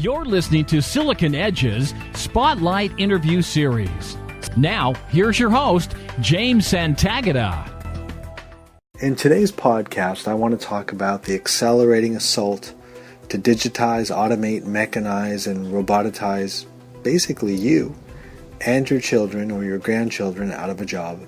You're listening to Silicon Edge's Spotlight Interview Series. Now, here's your host, James Santagata. In today's podcast, I want to talk about the accelerating assault to digitize, automate, mechanize, and robotize basically you and your children or your grandchildren out of a job.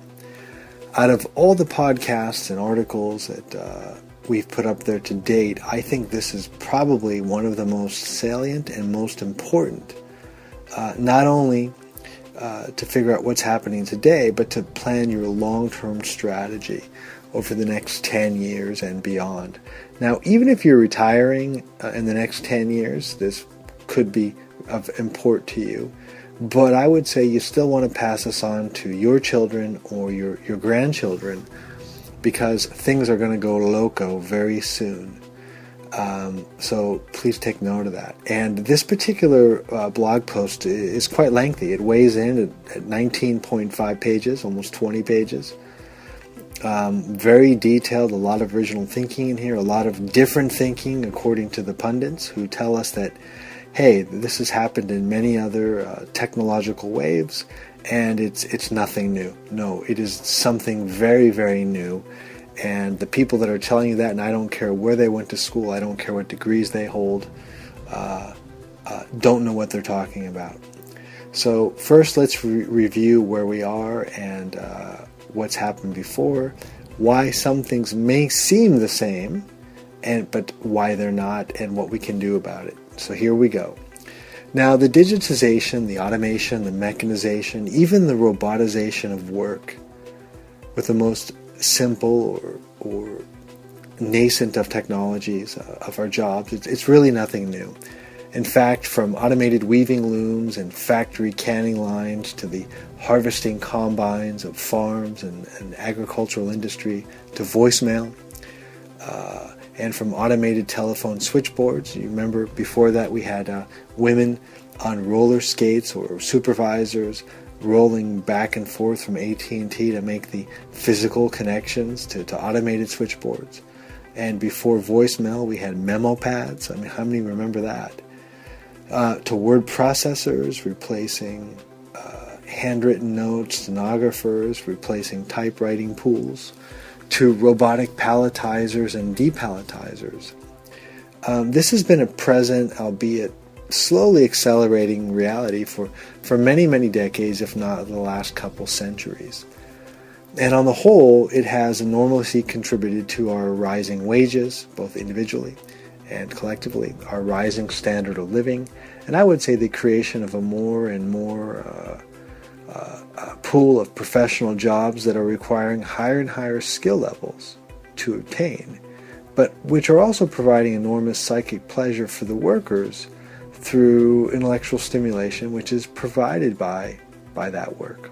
Out of all the podcasts and articles that we've put up there to date, I think this is probably one of the most salient and most important, not only to figure out what's happening today, but to plan your long-term strategy over the next 10 years and beyond. Now, even if you're retiring in the next 10 years, this could be of import to you. But I would say you still want to pass this on to your children or your grandchildren, because things are going to go loco very soon. So please take note of that. And this particular blog post is quite lengthy. It weighs in at 19.5 pages, almost 20 pages. Very detailed, a lot of original thinking in here, a lot of different thinking according to the pundits who tell us that, hey, this has happened in many other technological waves, and it's nothing new. No, it is something very, very new. And the people that are telling you that, and I don't care where they went to school, I don't care what degrees they hold, don't know what they're talking about. So first, let's review where we are and what's happened before, why some things may seem the same, but why they're not, and what we can do about it. So here we go. Now, the digitization, the automation, the mechanization, even the robotization of work with the most simple or nascent of technologies of our jobs, it's really nothing new. In fact, from automated weaving looms and factory canning lines to the harvesting combines of farms and agricultural industry to voicemail, and from automated telephone switchboards. You remember before that we had women on roller skates or supervisors rolling back and forth from AT&T to make the physical connections to automated switchboards. And before voicemail we had memo pads. I mean, how many remember that? To word processors replacing handwritten notes, stenographers replacing typewriting pools, to robotic palletizers and depalletizers. This has been a present, albeit slowly accelerating reality for many, many decades, if not the last couple centuries. And on the whole, it has enormously contributed to our rising wages, both individually and collectively, our rising standard of living, and I would say the creation of a more and more pool of professional jobs that are requiring higher and higher skill levels to obtain, but which are also providing enormous psychic pleasure for the workers through intellectual stimulation, which is provided by that work.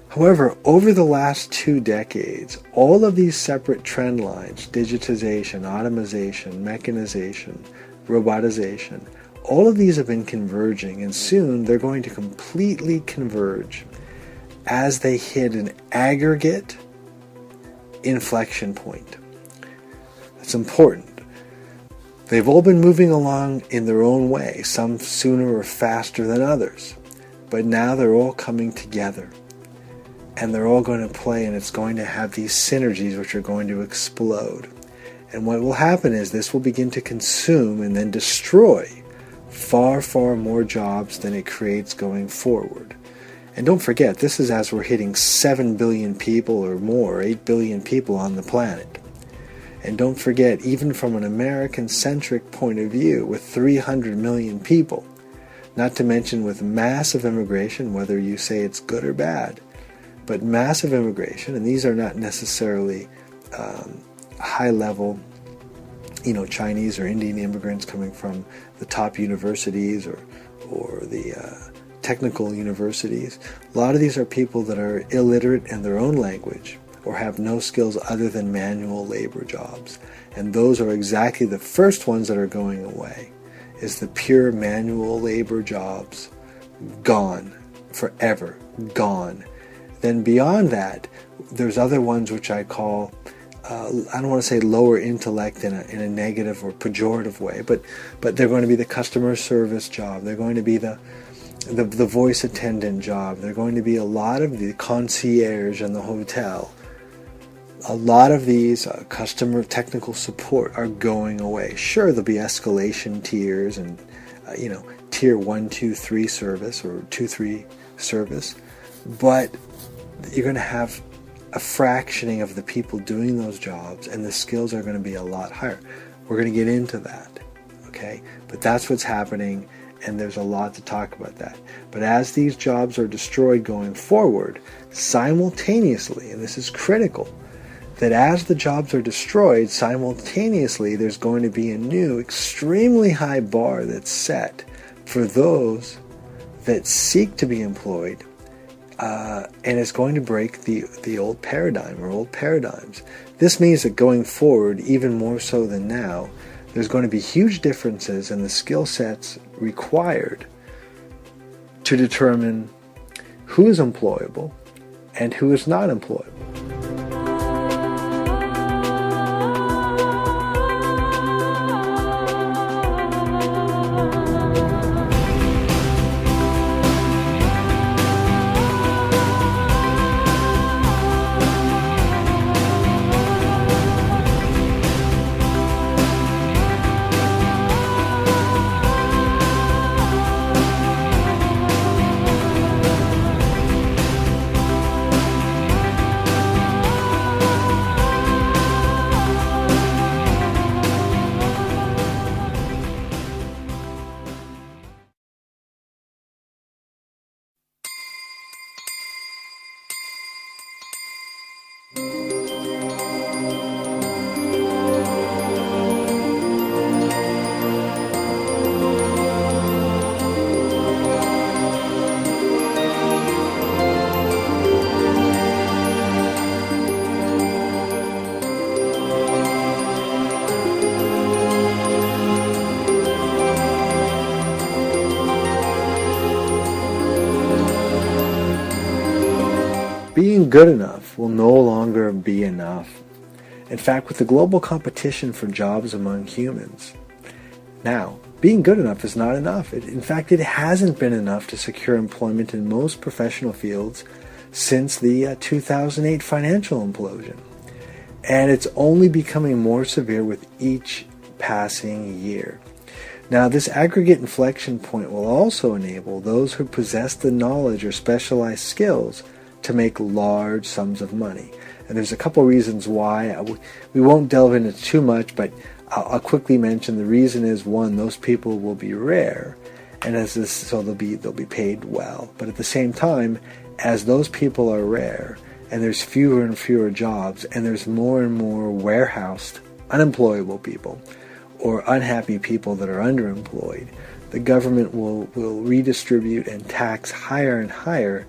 However, over the last 2 decades, all of these separate trend lines, digitization, automation, mechanization, robotization, all of these have been converging, and soon they're going to completely converge as they hit an aggregate inflection point. That's important. They've all been moving along in their own way, some sooner or faster than others, but now they're all coming together, and they're all going to play, and it's going to have these synergies which are going to explode. And what will happen is this will begin to consume and then destroy far, far more jobs than it creates going forward. And don't forget, this is as we're hitting 7 billion people or more, 8 billion people on the planet. And don't forget, even from an American-centric point of view, with 300 million people, not to mention with massive immigration, whether you say it's good or bad, but massive immigration, and these are not necessarily high-level, Chinese or Indian immigrants coming from the top universities or the technical universities. A lot of these are people that are illiterate in their own language or have no skills other than manual labor jobs. And those are exactly the first ones that are going away, is the pure manual labor jobs. Gone. Forever. Gone. Then beyond that, there's other ones which I call I don't want to say lower intellect in a negative or pejorative way, but they're going to be the customer service job. They're going to be the voice attendant job. They're going to be a lot of the concierge in the hotel. A lot of these customer technical support are going away. Sure, there'll be escalation tiers and tier 1, 2, 3 service or 2, 3 service, but you're going to have a fractioning of the people doing those jobs, and the skills are going to be a lot higher. We're going to get into that, okay? But that's what's happening, and there's a lot to talk about that. But as these jobs are destroyed going forward, simultaneously, and this is critical, that as the jobs are destroyed, simultaneously there's going to be a new, extremely high bar that's set for those that seek to be employed, and it's going to break the old paradigm or old paradigms. This means that going forward, even more so than now, there's going to be huge differences in the skill sets required to determine who is employable and who is not employable. Being good enough will no longer be enough. In fact, with the global competition for jobs among humans, now, being good enough is not enough. In fact, it hasn't been enough to secure employment in most professional fields since the 2008 financial implosion. And it's only becoming more severe with each passing year. Now, this aggregate inflection point will also enable those who possess the knowledge or specialized skills to make large sums of money. And there's a couple reasons why. We won't delve into too much, but I'll quickly mention the reason is, one, those people will be rare, and so they'll be paid well. But at the same time, as those people are rare, and there's fewer and fewer jobs, and there's more and more warehoused, unemployable people, or unhappy people that are underemployed, the government will redistribute and tax higher and higher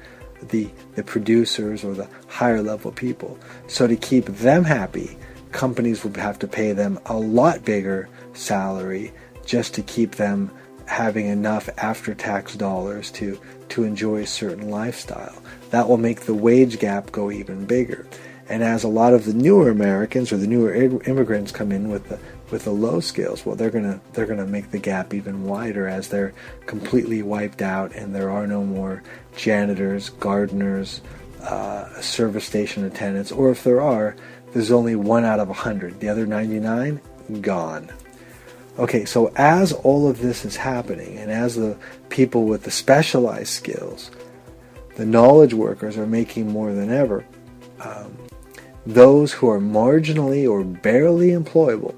the producers or the higher level people. So to keep them happy, companies will have to pay them a lot bigger salary just to keep them having enough after-tax dollars to enjoy a certain lifestyle. That will make the wage gap go even bigger. And as a lot of the newer Americans or the newer immigrants come in with the low skills, well, they're gonna make the gap even wider as they're completely wiped out, and there are no more janitors, gardeners, service station attendants, or if there are, there's only 1 out of 100. The other 99 gone. Okay, so as all of this is happening, and as the people with the specialized skills, the knowledge workers are making more than ever, those who are marginally or barely employable,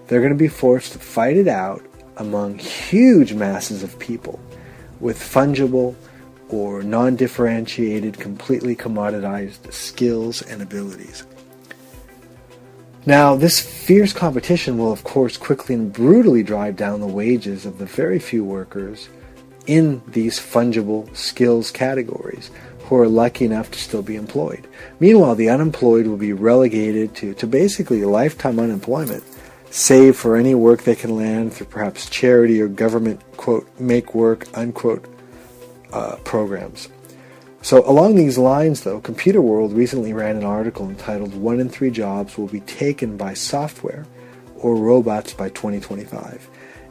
they're going to be forced to fight it out among huge masses of people with fungible or non-differentiated, completely commoditized skills and abilities. Now, this fierce competition will, of course, quickly and brutally drive down the wages of the very few workers in these fungible skills categories who are lucky enough to still be employed. Meanwhile, the unemployed will be relegated to basically lifetime unemployment, save for any work they can land through perhaps charity or government, quote, make work, unquote, programs. So along these lines, though, Computer World recently ran an article entitled 1 in 3 jobs will be taken by software or robots by 2025,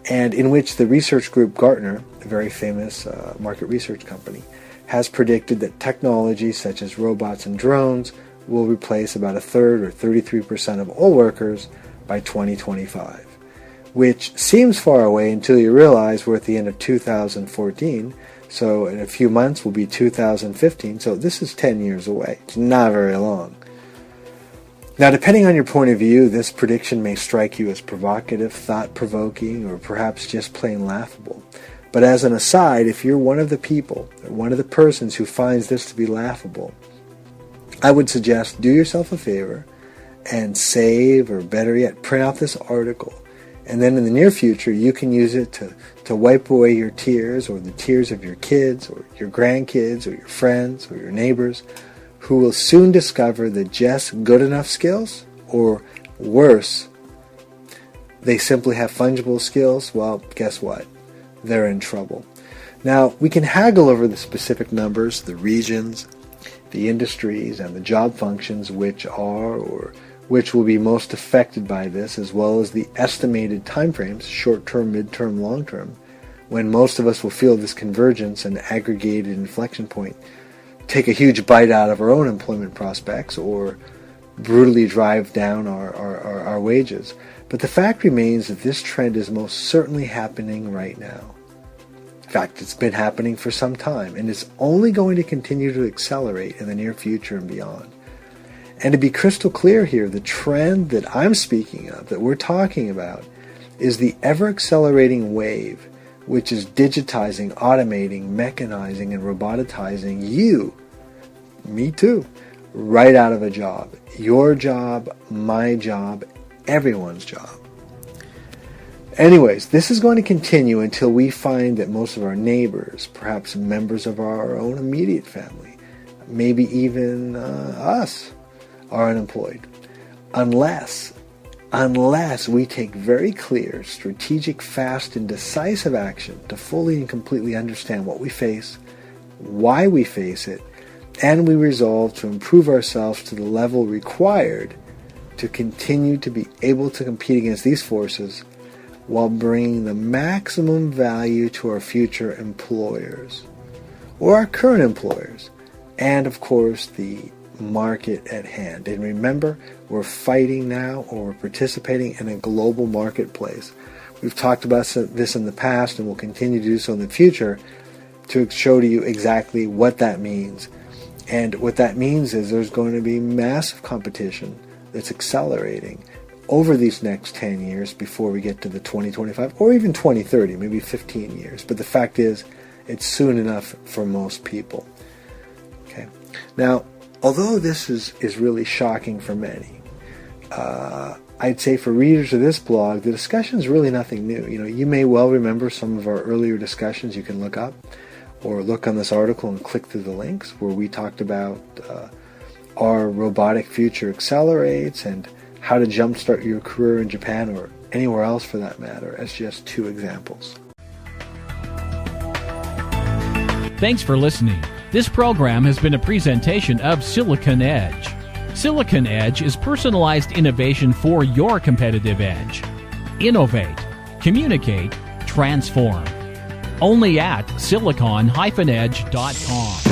and in which the research group Gartner, a very famous market research company, has predicted that technologies such as robots and drones will replace about a third or 33% of all workers by 2025, which seems far away until you realize we're at the end of 2014. So in a few months will be 2015, so this is 10 years away. It's not very long. Now, depending on your point of view, this prediction may strike you as provocative, thought-provoking, or perhaps just plain laughable. But as an aside, if you're one of the people, or one of the persons who finds this to be laughable, I would suggest do yourself a favor and save, or better yet, print out this article. And then in the near future, you can use it to wipe away your tears, or the tears of your kids, or your grandkids, or your friends, or your neighbors, who will soon discover that just good enough skills, or worse, they simply have fungible skills. Well, guess what? They're in trouble. Now, we can haggle over the specific numbers, the regions, the industries, and the job functions which are or which will be most affected by this, as well as the estimated timeframes, short-term, mid-term, long-term, when most of us will feel this convergence and aggregated inflection point take a huge bite out of our own employment prospects or brutally drive down our wages. But the fact remains that this trend is most certainly happening right now. In fact, it's been happening for some time, and it's only going to continue to accelerate in the near future and beyond. And to be crystal clear here, the trend that I'm speaking of, that we're talking about, is the ever-accelerating wave, which is digitizing, automating, mechanizing, and roboticizing you, me too, right out of a job. Your job, my job, everyone's job. Anyways, this is going to continue until we find that most of our neighbors, perhaps members of our own immediate family, maybe even us, are unemployed. Unless we take very clear, strategic, fast, and decisive action to fully and completely understand what we face, why we face it, and we resolve to improve ourselves to the level required to continue to be able to compete against these forces while bringing the maximum value to our future employers, or our current employers, and of course the market at hand. And remember, we're fighting now, or we're participating in a global marketplace. We've talked about this in the past and will continue to do so in the future to show to you exactly what that means. And what that means is there's going to be massive competition that's accelerating over these next 10 years before we get to the 2025 or even 2030, maybe 15 years. But the fact is, it's soon enough for most people. Okay. Now, although this is really shocking for many, I'd say for readers of this blog, the discussion is really nothing new. You may well remember some of our earlier discussions you can look up, or look on this article and click through the links where we talked about our robotic future accelerates and how to jumpstart your career in Japan or anywhere else for that matter, as just two examples. Thanks for listening. This program has been a presentation of Silicon Edge. Silicon Edge is personalized innovation for your competitive edge. Innovate, communicate, transform. Only at silicon-edge.com.